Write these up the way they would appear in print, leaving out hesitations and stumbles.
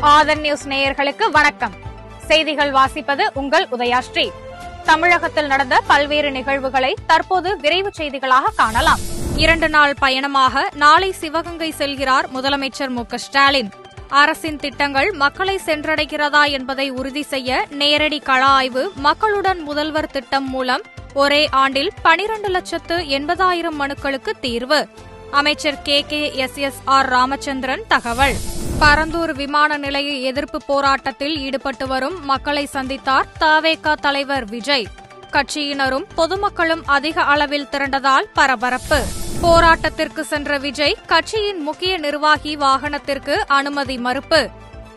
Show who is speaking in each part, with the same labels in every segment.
Speaker 1: ஆதன் news நேயர்களுக்கு வணக்கம். செய்திகள் வாசிப்பது உங்கள் உதயாஸ்ரீ. தமிழகத்தில் நடந்த பல்வேறு நிகழ்வுகளை தற்போது விரைவு செய்திகளாக காணலாம். 2 நாள் பயணமாக நாளை சிவகங்கை செல்கிறார் முதலமைச்சர் மு.க.ஸ்டாலின். அரசின் திட்டங்கள் மக்களை சென்றடைகிறதா என்பதை உறுதி செய்ய நேரடி கள ஆய்வு மக்களுடன் முதல்வர் திட்டம் மூலம் ஒரே ஆண்டில் 12,80,000 மனுக்களுக்கு தீர்வு. அமைச்சர் KKSSR ராமச்சந்திரன் தகவல். பரந்தூர் விமான நிலைய எதிர்ப்பு போராட்டத்தில் ஈடுபட்டு வரும் மக்களை சந்தித்தார் தவேக தலைவர் விஜய். கட்சியினரும் பொதுமக்களும் அதிக அளவில் திரண்டதால் பரபரப்பு. போராட்டத்திற்கு சென்ற விஜய் கட்சியின் முக்கிய நிர்வாகி வாகனத்திற்கு அனுமதி மறுப்பு.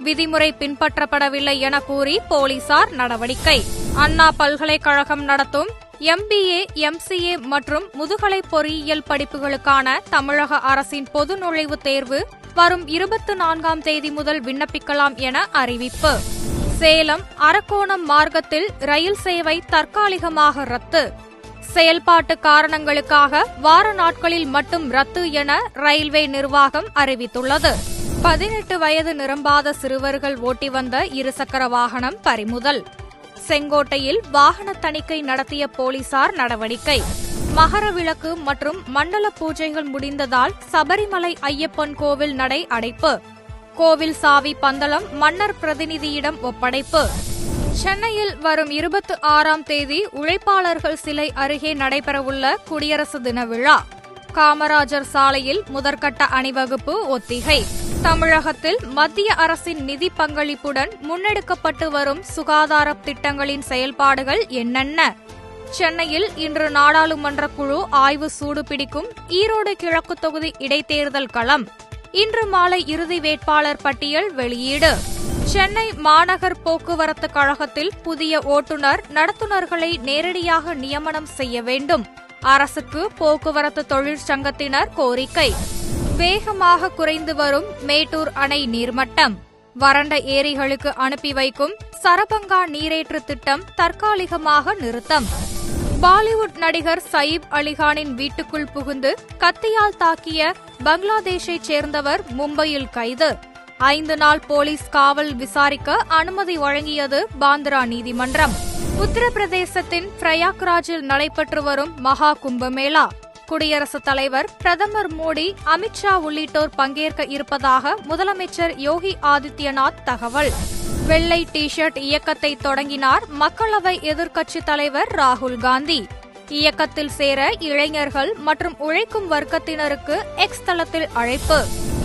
Speaker 1: விதிமுறை பின்பற்றப்படவில்லை என கூறி போலீசார் நடவடிக்கை. அண்ணா பல்கலைக்கழகம் நடத்தும் MBA, MCA மற்றும் முதுகலை பொறியியல் படிப்புகளுக்கான தமிழக அரசின் பொது நுழைவுத் தேர்வு வரும் 24ஆம் தேதி முதல் விண்ணப்பிக்கலாம் என அறிவிப்பு. சேலம் அரக்கோணம் மார்க்கத்தில் ரயில் சேவை தற்காலிகமாக ரத்து. செயல்பாட்டு காரணங்களுக்காக வார நாட்களில் மட்டும் ரத்து என ரயில்வே நிர்வாகம் அறிவித்துள்ளது. 18 வயது நிரம்பாத சிறுவர்கள் ஓட்டி வந்த இருசக்கர வாகனம் பறிமுதல். செங்கோட்டையில் வாகன தணிக்கை நடத்திய போலீசார் நடவடிக்கை. மகரவிளக்கு மற்றும் மண்டல பூஜைகள் முடிந்ததால் சபரிமலை ஐயப்பன் கோவில் நடை அடைப்பு. கோவில் சாவி பந்தளம் மன்னர் பிரதிநிதியிடம் ஒப்படைப்பு. சென்னையில் வரும் 26ஆம் தேதி உழைப்பாளர்கள் சிலை அருகே நடைபெறவுள்ள குடியரசு தின விழா. காமராஜர் சாலையில் முதற்கட்ட அணிவகுப்பு ஒத்திகை. தமிழகத்தில் மத்திய அரசின் நிதி பங்களிப்புடன் முன்னெடுக்கப்பட்டு வரும் சுகாதார திட்டங்களின் செயல்பாடுகள் என்னென்ன? சென்னையில் இன்று நாடாளுமன்ற குழு ஆய்வு சூடு பிடிக்கும் ஈரோடு கிழக்கு தொகுதி இடைத்தேர்தல் களம். இன்று மாலை இறுதி வேட்பாளர் பட்டியல் வெளியீடு. சென்னை மாநகர் போக்குவரத்து கழகத்தில் புதிய ஓட்டுநர் நடத்துனர்களை நேரடியாக நியமனம் செய்ய வேண்டும். அரசுக்கு போக்குவரத்து தொழிற்சங்கத்தினர் கோரிக்கை. வேகமாக குறைந்து வரும் மேட்டூர் அணை நீர்மட்டம். வறண்ட ஏரிகளுக்கு அனுப்பி வைக்கும் சரபங்கா நீரேற்று திட்டம் தற்காலிகமாக நிறுத்தம். பாலிவுட் நடிகர் சயீப் அலிகானின் வீட்டுக்குள் புகுந்து கத்தியால் தாக்கிய பங்களாதேஷைச் சேர்ந்தவர் மும்பையில் கைது. 5 நாள் போலீஸ் காவல் விசாரிக்க அனுமதி வழங்கியது பாந்திரா நீதிமன்றம். உத்தரப்பிரதேசத்தின் பிரயாக்ராஜில் நடைபெற்று வரும் மகா கும்பமேளா. குடியரசுத் தலைவர் பிரதமர் மோடி, அமித்ஷா உள்ளிட்டோர் பங்கேற்க இருப்பதாக முதலமைச்சர் யோகி ஆதித்யநாத் தகவல். வெள்ளை டி-ஷர்ட் இயக்கத்தை தொடங்கினார் மக்களவை எதிர்க்கட்சித் தலைவர் ராகுல் காந்தி. இயக்கத்தில் சேர இளைஞர்கள் மற்றும் உழைக்கும் வர்க்கத்தினருக்கு எக்ஸ் தளத்தில் அழைப்பு.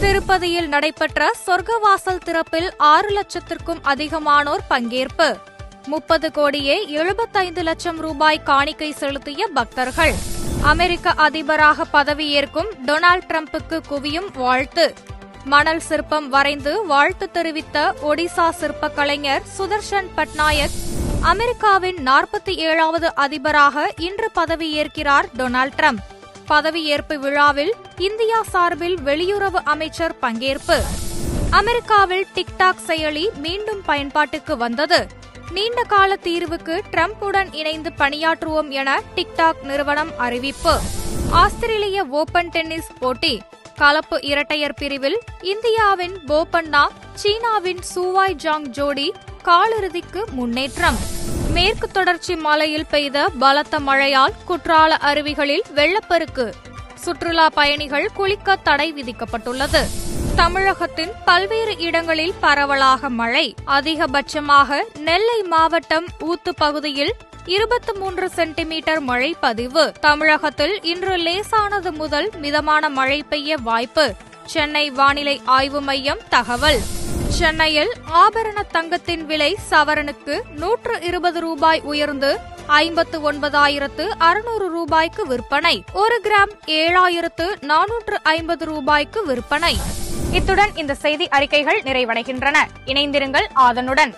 Speaker 1: திருப்பதியில் நடைபெற்ற சொர்க்கவாசல் திறப்பில் 6 லட்சத்திற்கும் அதிகமானோர் பங்கேற்பு. 30 கோடியே 75 லட்சம் ரூபாய் காணிக்கை செலுத்திய பக்தர்கள். அமெரிக்க அதிபராக பதவியேற்கும் டொனால்டு டிரம்புக்கு குவியும் வாழ்த்து. மணல் சிற்பம் வரைந்து வாழ்த்து தெரிவித்த ஒடிசா சிற்ப கலைஞர் சுதர்ஷன் பட்நாயக் அமெரிக்காவின் 47வது அதிபராக இன்று பதவியேற்கிறார் டொனால்டு டிரம்ப். பதவியேற்பு விழாவில் இந்தியா சார்பில் வெளியுறவு அமைச்சர் பங்கேற்பு. அமெரிக்காவில் டிக்டாக் செயலி மீண்டும் பயன்பாட்டுக்கு வந்தது. நீண்ட கால தீர்வுக்கு டிரம்புடன் இணைந்து பணியாற்றுவோம் என டிக்டாக் நிறுவனம் அறிவிப்பு. ஆஸ்திரேலிய ஓபன் டென்னிஸ் போட்டி. கலப்பு இரட்டையர் பிரிவில் இந்தியாவின் போபண்ணா, சீனாவின் சூவாய் ஜாங் ஜோடி காலிறுதிக்கு முன்னேற்றம். மேற்கு தொடர்ச்சி மலையில் பெய்த பலத்த மழையால் குற்றால அருவிகளில் வெள்ளப்பெருக்கு. சுற்றுலா பயணிகள் குளிக்க தடை விதிக்கப்பட்டுள்ளது. தமிழகத்தின் பல்வேறு இடங்களில் பரவலாக மழை. அதிகபட்சமாக நெல்லை மாவட்டம் ஊத்து பகுதியில் 23 சென்டிமீட்டர் மழை பதிவு. தமிழகத்தில் இன்று லேசானது முதல் மிதமான மழை பெய்ய வாய்ப்பு. சென்னை வானிலை ஆய்வு மையம் தகவல். சென்னையில் ஆபரண தங்கத்தின் விலை சவரனுக்கு 120 ரூபாய் உயர்ந்து 59,600 ரூபாய்க்கு விற்பனை. 1 கிராம் 7,450 ரூபாய்க்கு விற்பனை. இத்துடன் இந்த செய்தி அறிக்கைகள் நிறைவடைகின்றன. இணைந்திருங்கள் ஆதனுடன்.